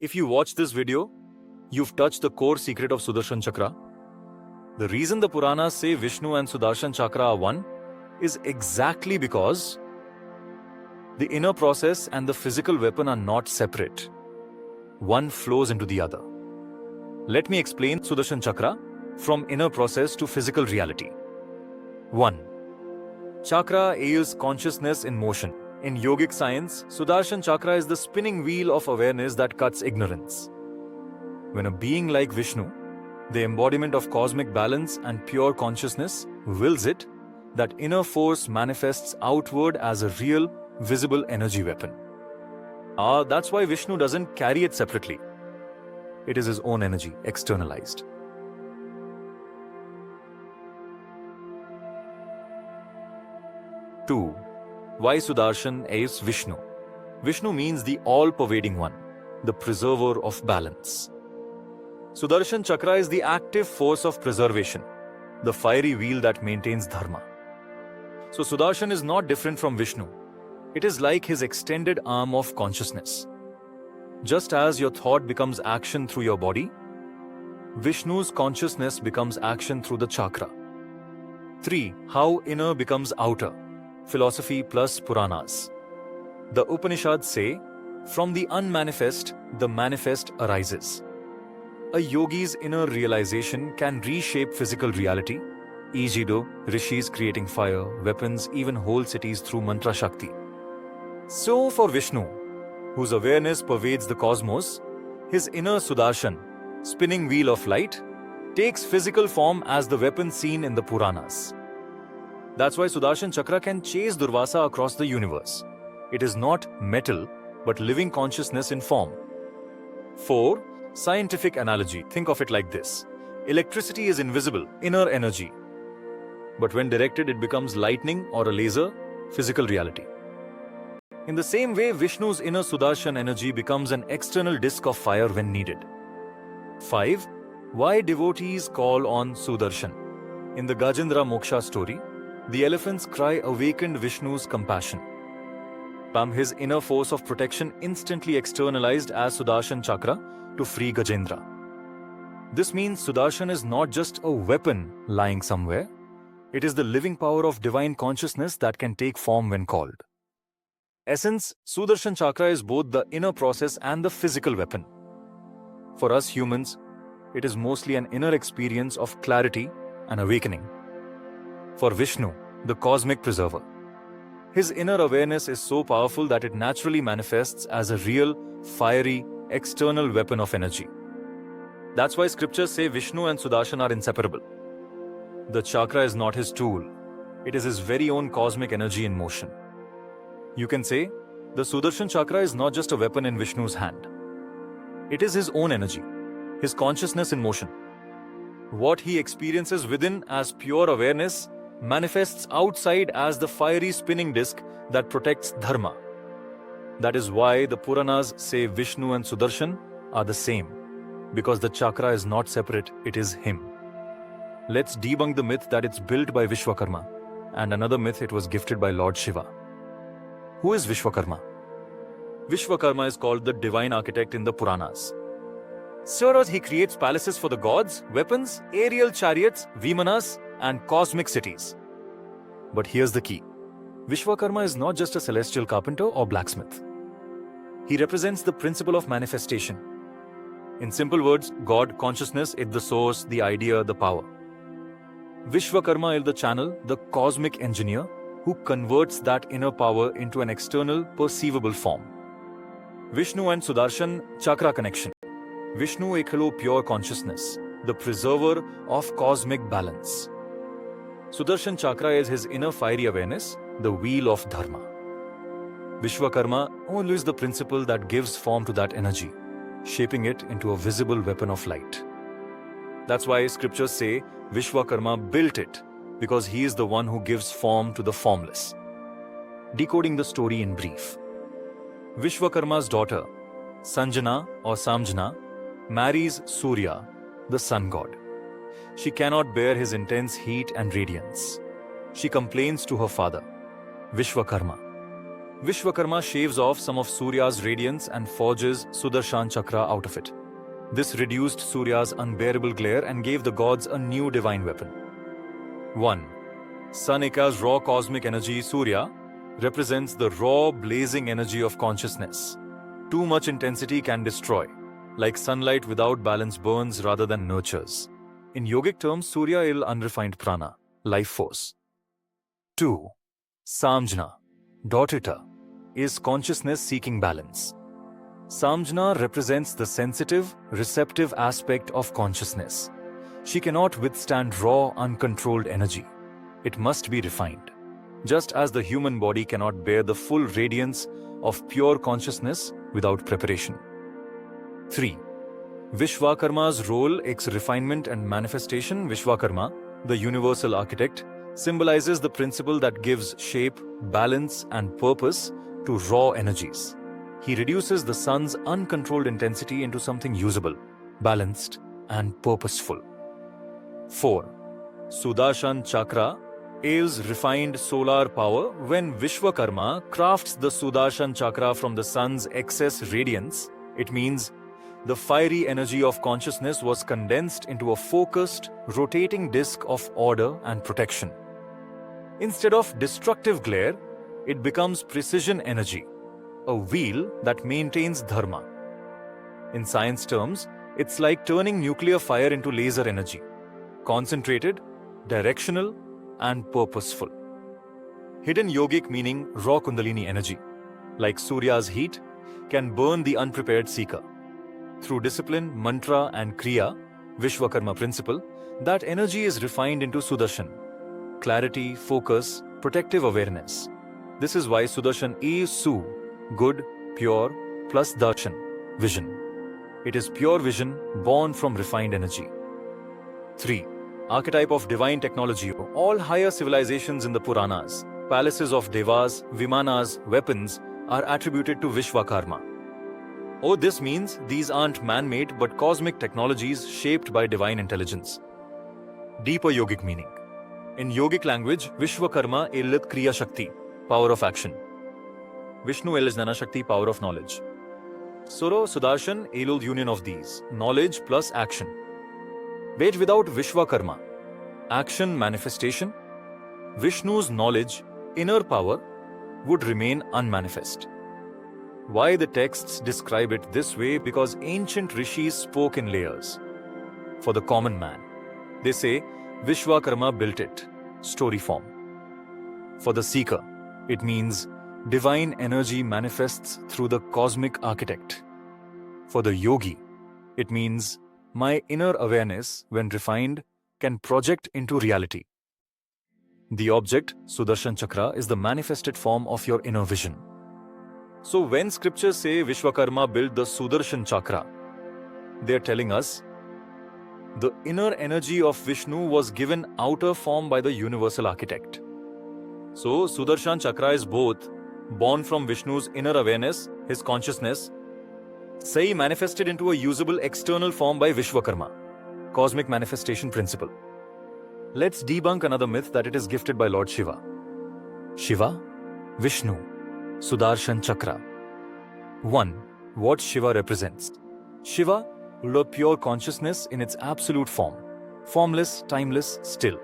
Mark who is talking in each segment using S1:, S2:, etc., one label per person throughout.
S1: If you watch this video, you've touched the core secret of Sudarshan Chakra. The reason the Puranas say Vishnu and Sudarshan Chakra are one is exactly because the inner process and the physical weapon are not separate. One flows into the other. Let me explain Sudarshan Chakra from inner process to physical reality. 1. Chakra is consciousness in motion. In yogic science, Sudarshan Chakra is the spinning wheel of awareness that cuts ignorance. When a being like Vishnu, the embodiment of cosmic balance and pure consciousness, wills it, that inner force manifests outward as a real, visible energy weapon. That's why Vishnu doesn't carry it separately. It is his own energy, externalized. Two. Why Sudarshan is Vishnu? Vishnu means the all-pervading one, the preserver of balance. Sudarshan Chakra is the active force of preservation, the fiery wheel that maintains dharma. So Sudarshan is not different from Vishnu. It is like his extended arm of consciousness. Just as your thought becomes action through your body, Vishnu's consciousness becomes action through the chakra. 3. How inner becomes outer. Philosophy plus Puranas. The Upanishads say, from the unmanifest, the manifest arises. A yogi's inner realization can reshape physical reality, e.g. rishis creating fire, weapons, even whole cities through mantra shakti. So for Vishnu, whose awareness pervades the cosmos, his inner Sudarshan, spinning wheel of light, takes physical form as the weapon seen in the Puranas. That's why Sudarshan Chakra can chase Durvasa across the universe. It is not metal, but living consciousness in form. 4. Scientific analogy. Think of it like this. Electricity is invisible, inner energy. But when directed, it becomes lightning or a laser, physical reality. In the same way, Vishnu's inner Sudarshan energy becomes an external disk of fire when needed. 5. Why devotees call on Sudarshan? In the Gajendra Moksha story, the elephant's cry awakened Vishnu's compassion. His inner force of protection instantly externalized as Sudarshan Chakra to free Gajendra. This means Sudarshan is not just a weapon lying somewhere. It is the living power of divine consciousness that can take form when called. Essence, Sudarshan Chakra is both the inner process and the physical weapon. For us humans, it is mostly an inner experience of clarity and awakening. For Vishnu, the cosmic preserver, his inner awareness is so powerful that it naturally manifests as a real, fiery, external weapon of energy. That's why scriptures say Vishnu and Sudarshan are inseparable. The chakra is not his tool. It is his very own cosmic energy in motion. You can say, the Sudarshan Chakra is not just a weapon in Vishnu's hand. It is his own energy, his consciousness in motion. What he experiences within as pure awareness manifests outside as the fiery spinning disk that protects dharma. That is why the Puranas say Vishnu and Sudarshan are the same, because the chakra is not separate, it is him. Let's debunk the myth that it's built by Vishwakarma, and another myth it was gifted by Lord Shiva. Who is Vishwakarma? Vishwakarma is called the divine architect in the Puranas. So he creates palaces for the gods, weapons, aerial chariots, vimanas, and cosmic cities. But here's the key. Vishwakarma is not just a celestial carpenter or blacksmith. He represents the principle of manifestation. In simple words, God, consciousness is the source, the idea, the power. Vishwakarma is the channel, the cosmic engineer, who converts that inner power into an external, perceivable form. Vishnu and Sudarshan Chakra connection. Vishnu ekhalo pure consciousness, the preserver of cosmic balance. Sudarshan Chakra is his inner fiery awareness, the wheel of dharma. Vishwakarma only is the principle that gives form to that energy, shaping it into a visible weapon of light. That's why scriptures say Vishwakarma built it, because he is the one who gives form to the formless. Decoding the story in brief. Vishwakarma's daughter, Sanjana or Samjana, marries Surya, the sun god. She cannot bear his intense heat and radiance. She complains to her father, Vishwakarma. Vishwakarma shaves off some of Surya's radiance and forges Sudarshan Chakra out of it. This reduced Surya's unbearable glare and gave the gods a new divine weapon. 1. Sanika's raw cosmic energy, Surya, represents the raw, blazing energy of consciousness. Too much intensity can destroy, like sunlight without balance burns rather than nurtures. In yogic terms, Surya is unrefined prana, life force. 2. Samjna, Daughtita, is consciousness seeking balance. Samjna represents the sensitive, receptive aspect of consciousness. She cannot withstand raw, uncontrolled energy. It must be refined. Just as the human body cannot bear the full radiance of pure consciousness without preparation. 3. Vishwakarma's role is refinement and manifestation. Vishwakarma, the universal architect, symbolizes the principle that gives shape, balance, and purpose to raw energies. He reduces the sun's uncontrolled intensity into something usable, balanced, and purposeful. 4. Sudarshan Chakra is refined solar power. When Vishwakarma crafts the Sudarshan Chakra from the sun's excess radiance, it means the fiery energy of consciousness was condensed into a focused, rotating disk of order and protection. Instead of destructive glare, it becomes precision energy, a wheel that maintains dharma. In science terms, it's like turning nuclear fire into laser energy, concentrated, directional, and purposeful. Hidden yogic meaning raw kundalini energy, like Surya's heat, can burn the unprepared seeker. Through discipline, mantra, and kriya, Vishwakarma principle, that energy is refined into Sudarshan. Clarity, focus, protective awareness. This is why Sudarshan is Su, good, pure, plus Darshan, vision. It is pure vision born from refined energy. 3. Archetype of divine technology. All higher civilizations in the Puranas, palaces of devas, vimanas, weapons, are attributed to Vishwakarma. Oh, this means these aren't man-made but cosmic technologies shaped by divine intelligence. Deeper yogic meaning. In yogic language, Vishwakarma illit Kriya Shakti, power of action. Vishnu is Jnana Shakti, power of knowledge. Sudarshan ilul union of these, knowledge plus action. But without Vishwakarma, action manifestation, Vishnu's knowledge, inner power, would remain unmanifest. Why the texts describe it this way? Because ancient rishis spoke in layers. For the common man, they say Vishwakarma built it, story form. For the seeker, it means divine energy manifests through the cosmic architect. For the yogi, it means my inner awareness, when refined, can project into reality. The object, Sudarshan Chakra, is the manifested form of your inner vision. So when scriptures say Vishwakarma built the Sudarshan Chakra, they are telling us the inner energy of Vishnu was given outer form by the universal architect. So Sudarshan Chakra is both born from Vishnu's inner awareness, his consciousness, say manifested into a usable external form by Vishwakarma, cosmic manifestation principle. Let's debunk another myth that it is gifted by Lord Shiva. Shiva, Vishnu, Sudarshan Chakra. 1. What Shiva represents. Shiva, the pure consciousness in its absolute form, formless, timeless, still.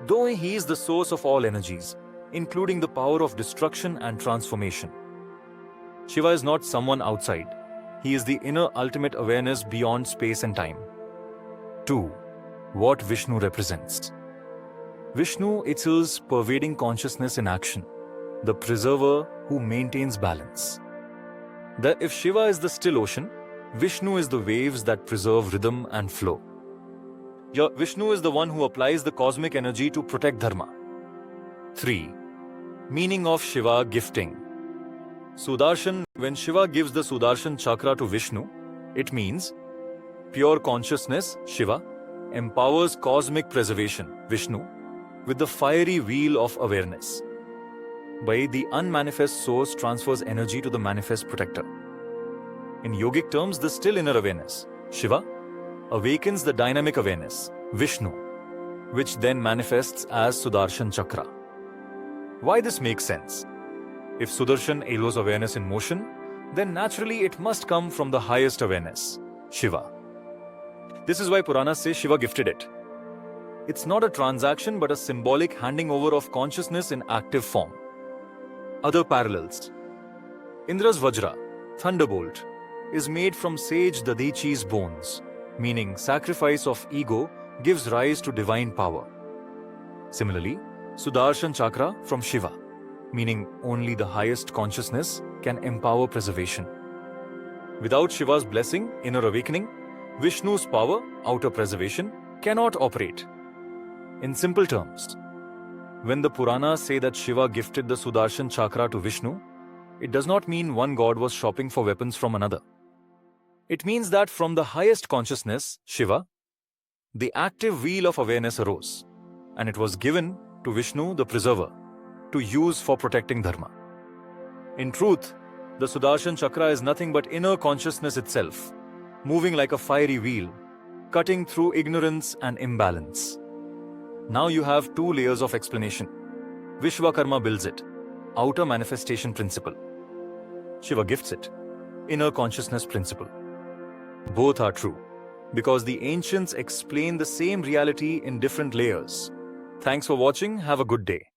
S1: Though he is the source of all energies, including the power of destruction and transformation. Shiva is not someone outside. He is the inner ultimate awareness beyond space and time. 2. What Vishnu represents. Vishnu is pervading consciousness in action, the preserver who maintains balance. If Shiva is the still ocean, Vishnu is the waves that preserve rhythm and flow. Vishnu is the one who applies the cosmic energy to protect dharma. 3. Meaning of Shiva gifting. Sudarshan, when Shiva gives the Sudarshan Chakra to Vishnu, it means pure consciousness, Shiva, empowers cosmic preservation, Vishnu, with the fiery wheel of awareness. By the unmanifest source transfers energy to the manifest protector. In yogic terms, the still inner awareness, Shiva, awakens the dynamic awareness, Vishnu, which then manifests as Sudarshan Chakra. Why this makes sense? If Sudarshan allows awareness in motion, then naturally it must come from the highest awareness, Shiva. This is why Puranas say Shiva gifted it. It's not a transaction but a symbolic handing over of consciousness in active form. Other parallels. Indra's Vajra, thunderbolt, is made from sage Dadichi's bones, meaning sacrifice of ego gives rise to divine power. Similarly, Sudarshan Chakra from Shiva, meaning only the highest consciousness can empower preservation. Without Shiva's blessing, inner awakening, Vishnu's power, outer preservation, cannot operate. In simple terms, when the Puranas say that Shiva gifted the Sudarshan Chakra to Vishnu, it does not mean one god was shopping for weapons from another. It means that from the highest consciousness, Shiva, the active wheel of awareness arose, and it was given to Vishnu, the preserver, to use for protecting dharma. In truth, the Sudarshan Chakra is nothing but inner consciousness itself, moving like a fiery wheel, cutting through ignorance and imbalance. Now you have two layers of explanation. Vishwakarma builds it, outer manifestation principle. Shiva gifts it, inner consciousness principle. Both are true, because the ancients explain the same reality in different layers. Thanks for watching. Have a good day.